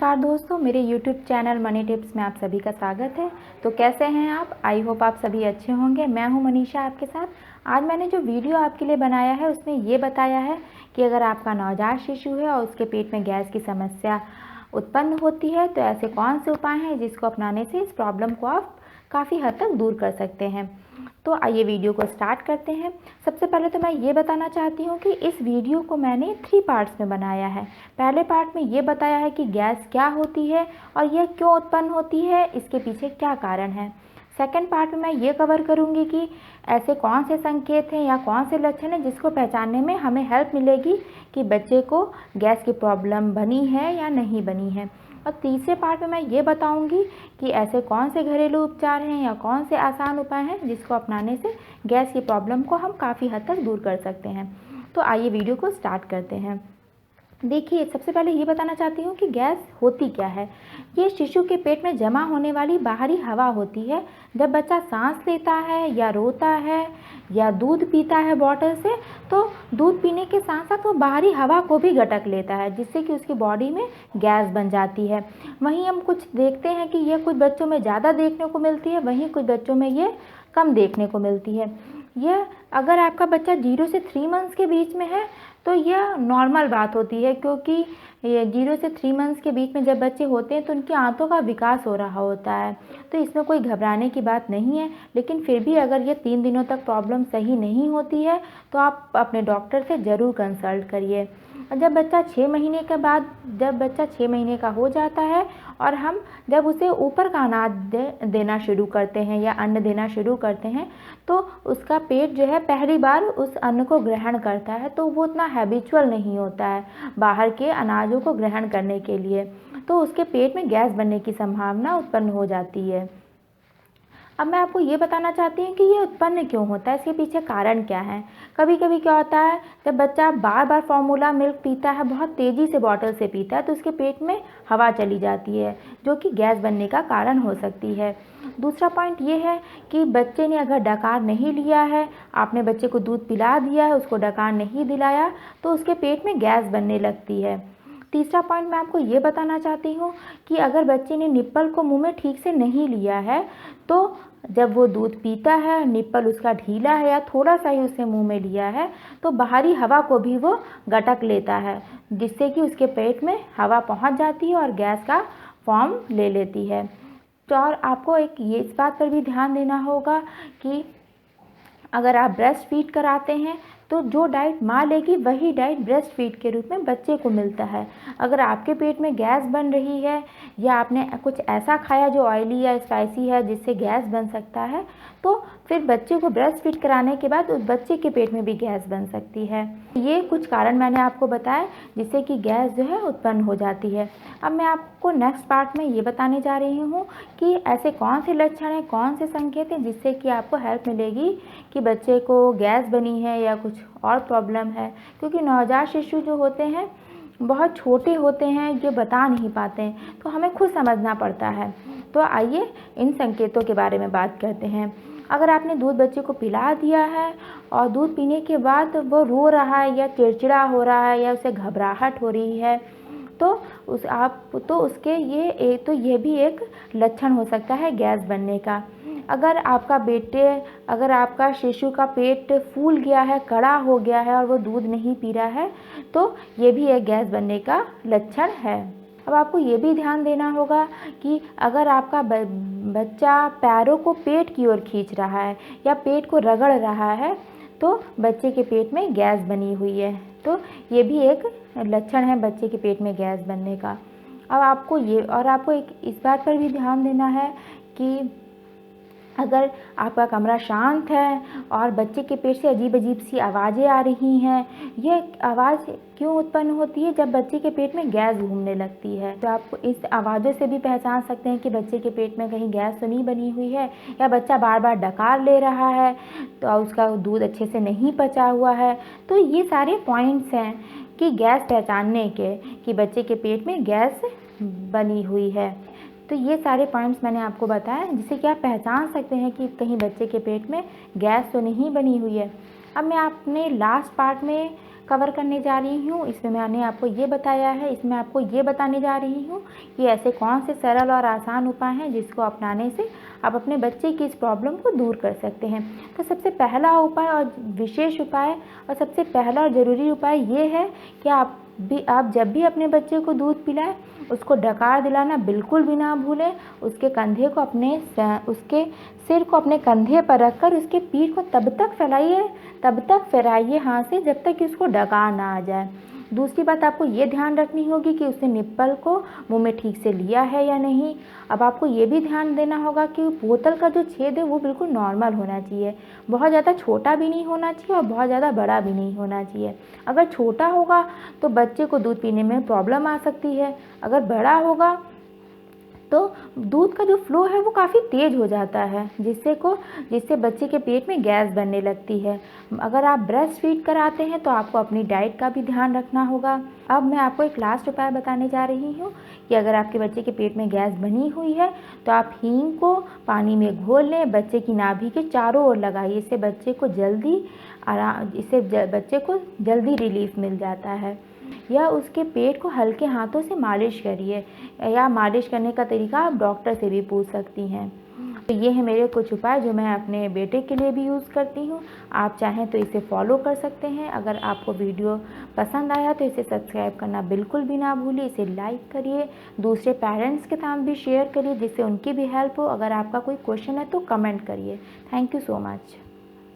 नमस्कार दोस्तों, मेरे YouTube चैनल मनी टिप्स में आप सभी का स्वागत है। तो कैसे हैं आप? आई होप आप सभी अच्छे होंगे। मैं हूं मनीषा आपके साथ। आज मैंने जो वीडियो आपके लिए बनाया है उसमें ये बताया है कि अगर आपका नवजात शिशु है और उसके पेट में गैस की समस्या उत्पन्न होती है तो ऐसे कौन से उपाय हैं जिसको अपनाने से इस प्रॉब्लम को आप काफ़ी हद तक दूर कर सकते हैं। तो आइए वीडियो को स्टार्ट करते हैं। सबसे पहले तो मैं ये बताना चाहती हूँ कि इस वीडियो को मैंने 3 पार्ट्स में बनाया है। पहले पार्ट में ये बताया है कि गैस क्या होती है और यह क्यों उत्पन्न होती है, इसके पीछे क्या कारण है। सेकंड पार्ट में मैं ये कवर करूँगी कि ऐसे कौन से संकेत हैं या कौन से लक्षण हैं जिसको पहचानने में हमें हेल्प मिलेगी कि बच्चे को गैस की प्रॉब्लम बनी है या नहीं बनी है। और तीसरे पार्ट में मैं ये बताऊंगी कि ऐसे कौन से घरेलू उपचार हैं या कौन से आसान उपाय हैं जिसको अपनाने से गैस की प्रॉब्लम को हम काफ़ी हद तक दूर कर सकते हैं। तो आइए वीडियो को स्टार्ट करते हैं। देखिए, सबसे पहले ये बताना चाहती हूँ कि गैस होती क्या है। ये शिशु के पेट में जमा होने वाली बाहरी हवा होती है। जब बच्चा सांस लेता है या रोता है या दूध पीता है बॉटल से, तो दूध पीने के साथ साथ वो बाहरी हवा को भी गटक लेता है, जिससे कि उसकी बॉडी में गैस बन जाती है। वहीं हम कुछ देखते हैं कि ये कुछ बच्चों में ज़्यादा देखने को मिलती है, वहीं कुछ बच्चों में ये कम देखने को मिलती है। यह अगर आपका बच्चा 0 से 3 मंथ्स के बीच में है तो यह नॉर्मल बात होती है, क्योंकि ये 0 से 3 मंथ्स के बीच में जब बच्चे होते हैं तो उनकी आंतों का विकास हो रहा होता है, तो इसमें कोई घबराने की बात नहीं है। लेकिन फिर भी अगर ये 3 दिनों तक प्रॉब्लम सही नहीं होती है तो आप अपने डॉक्टर से ज़रूर कंसल्ट करिए। जब बच्चा 6 महीने के बाद जब बच्चा 6 महीने का हो जाता है और हम जब उसे ऊपर का अनाज देना शुरू करते हैं या अन्न देना शुरू करते हैं, तो उसका पेट जो है पहली बार उस अन्न को ग्रहण करता है, तो वो उतना हैबिचुअल नहीं होता है बाहर के अनाजों को ग्रहण करने के लिए, तो उसके पेट में गैस बनने की संभावना उत्पन्न हो जाती है। अब मैं आपको ये बताना चाहती हूँ कि ये उत्पन्न क्यों होता है, इसके पीछे कारण क्या है। कभी कभी क्या होता है, जब बच्चा बार बार फार्मूला मिल्क पीता है, बहुत तेज़ी से बॉटल से पीता है, तो उसके पेट में हवा चली जाती है जो कि गैस बनने का कारण हो सकती है। दूसरा पॉइंट ये है कि बच्चे ने अगर डकार नहीं लिया है, आपने बच्चे को दूध पिला दिया है, उसको डकार नहीं दिलाया, तो उसके पेट में गैस बनने लगती है। तीसरा पॉइंट मैं आपको ये बताना चाहती हूँ कि अगर बच्चे ने निप्पल को मुंह में ठीक से नहीं लिया है, तो जब वो दूध पीता है, निप्पल उसका ढीला है या थोड़ा सा ही उसने मुंह में लिया है, तो बाहरी हवा को भी वो गटक लेता है, जिससे कि उसके पेट में हवा पहुंच जाती है और गैस का फॉर्म ले लेती है। तो और आपको इस बात पर भी ध्यान देना होगा कि अगर आप ब्रेस्ट फीड कराते हैं तो जो डाइट माँ लेगी वही डाइट ब्रेस्ट फीड के रूप में बच्चे को मिलता है। अगर आपके पेट में गैस बन रही है या आपने कुछ ऐसा खाया जो ऑयली या स्पाइसी है जिससे गैस बन सकता है, तो फिर बच्चे को ब्रेस्ट फीड कराने के बाद उस बच्चे के पेट में भी गैस बन सकती है। ये कुछ कारण मैंने आपको बताए जिससे कि गैस जो है उत्पन्न हो जाती है। अब मैं आपको नेक्स्ट पार्ट में ये बताने जा रही हूँ कि ऐसे कौन से लक्षण हैं, कौन से संकेत हैं जिससे कि आपको हेल्प मिलेगी कि बच्चे को गैस बनी है या कुछ और प्रॉब्लम है। क्योंकि नवजात शिशु जो होते हैं बहुत छोटे होते हैं, ये बता नहीं पाते हैं, तो हमें खुद समझना पड़ता है। तो आइए इन संकेतों के बारे में बात करते हैं। अगर आपने दूध बच्चे को पिला दिया है और दूध पीने के बाद वो रो रहा है या चिड़चिड़ा हो रहा है या उसे घबराहट हो रही है, तो उसके ये भी एक लक्षण हो सकता है गैस बनने का। अगर आपका शिशु का पेट फूल गया है, कड़ा हो गया है और वो दूध नहीं पी रहा है, तो ये भी एक गैस बनने का लक्षण है। अब आपको ये भी ध्यान देना होगा कि अगर आपका बच्चा पैरों को पेट की ओर खींच रहा है या पेट को रगड़ रहा है, तो बच्चे के पेट में गैस बनी हुई है। तो ये भी एक लक्षण है बच्चे के पेट में गैस बनने का। अब आपको इस बात पर भी ध्यान देना है कि अगर आपका कमरा शांत है और बच्चे के पेट से अजीब अजीब सी आवाज़ें आ रही हैं, यह आवाज़ क्यों उत्पन्न होती है? जब बच्चे के पेट में गैस घूमने लगती है। तो आप इस आवाज़ों से भी पहचान सकते हैं कि बच्चे के पेट में कहीं गैस तो नहीं बनी हुई है, या बच्चा बार बार डकार ले रहा है तो उसका दूध अच्छे से नहीं पचा हुआ है। तो ये सारे पॉइंट्स हैं कि गैस पहचानने के कि बच्चे के पेट में गैस बनी हुई है। तो ये सारे पॉइंट्स मैंने आपको बताया जिससे कि आप पहचान सकते हैं कि कहीं बच्चे के पेट में गैस तो नहीं बनी हुई है। अब मैं अपने लास्ट पार्ट में कवर करने जा रही हूँ। इसमें मैंने आपको ये बताया है, इसमें आपको ये बताने जा रही हूँ कि ऐसे कौन से सरल और आसान उपाय हैं जिसको अपनाने से आप अपने बच्चे की इस प्रॉब्लम को दूर कर सकते हैं। तो सबसे पहला उपाय और विशेष उपाय और सबसे पहला और ज़रूरी उपाय ये है कि आप जब भी अपने बच्चे को दूध पिलाएं, उसको डकार दिलाना बिल्कुल भी ना भूलें। उसके सिर को अपने कंधे पर रखकर उसके पीठ को तब तक फैलाइए हाथ से जब तक कि उसको डकार ना आ जाए। दूसरी बात आपको ये ध्यान रखनी होगी कि उसने निप्पल को मुंह में ठीक से लिया है या नहीं। अब आपको ये भी ध्यान देना होगा कि बोतल का जो छेद है वो बिल्कुल नॉर्मल होना चाहिए, बहुत ज़्यादा छोटा भी नहीं होना चाहिए और बहुत ज़्यादा बड़ा भी नहीं होना चाहिए। अगर छोटा होगा तो बच्चे को दूध पीने में प्रॉब्लम आ सकती है, अगर बड़ा होगा तो दूध का जो फ्लो है वो काफ़ी तेज़ हो जाता है, जिससे बच्चे के पेट में गैस बनने लगती है। अगर आप ब्रेस्ट फीड कराते हैं तो आपको अपनी डाइट का भी ध्यान रखना होगा। अब मैं आपको एक लास्ट उपाय बताने जा रही हूँ कि अगर आपके बच्चे के पेट में गैस बनी हुई है तो आप हींग को पानी में घोल लें, बच्चे की नाभि के चारों ओर लगाइए। इससे बच्चे को जल्दी रिलीफ मिल जाता है। या उसके पेट को हल्के हाथों से मालिश करिए, या मालिश करने का तरीका आप डॉक्टर से भी पूछ सकती हैं। तो ये है मेरे कुछ उपाय जो मैं अपने बेटे के लिए भी यूज़ करती हूँ। आप चाहें तो इसे फॉलो कर सकते हैं। अगर आपको वीडियो पसंद आया तो इसे सब्सक्राइब करना बिल्कुल भी ना भूलिए, इसे लाइक करिए, दूसरे पेरेंट्स के साथ भी शेयर करिए जिससे उनकी भी हेल्प हो। अगर आपका कोई क्वेश्चन है तो कमेंट करिए। Thank you so much.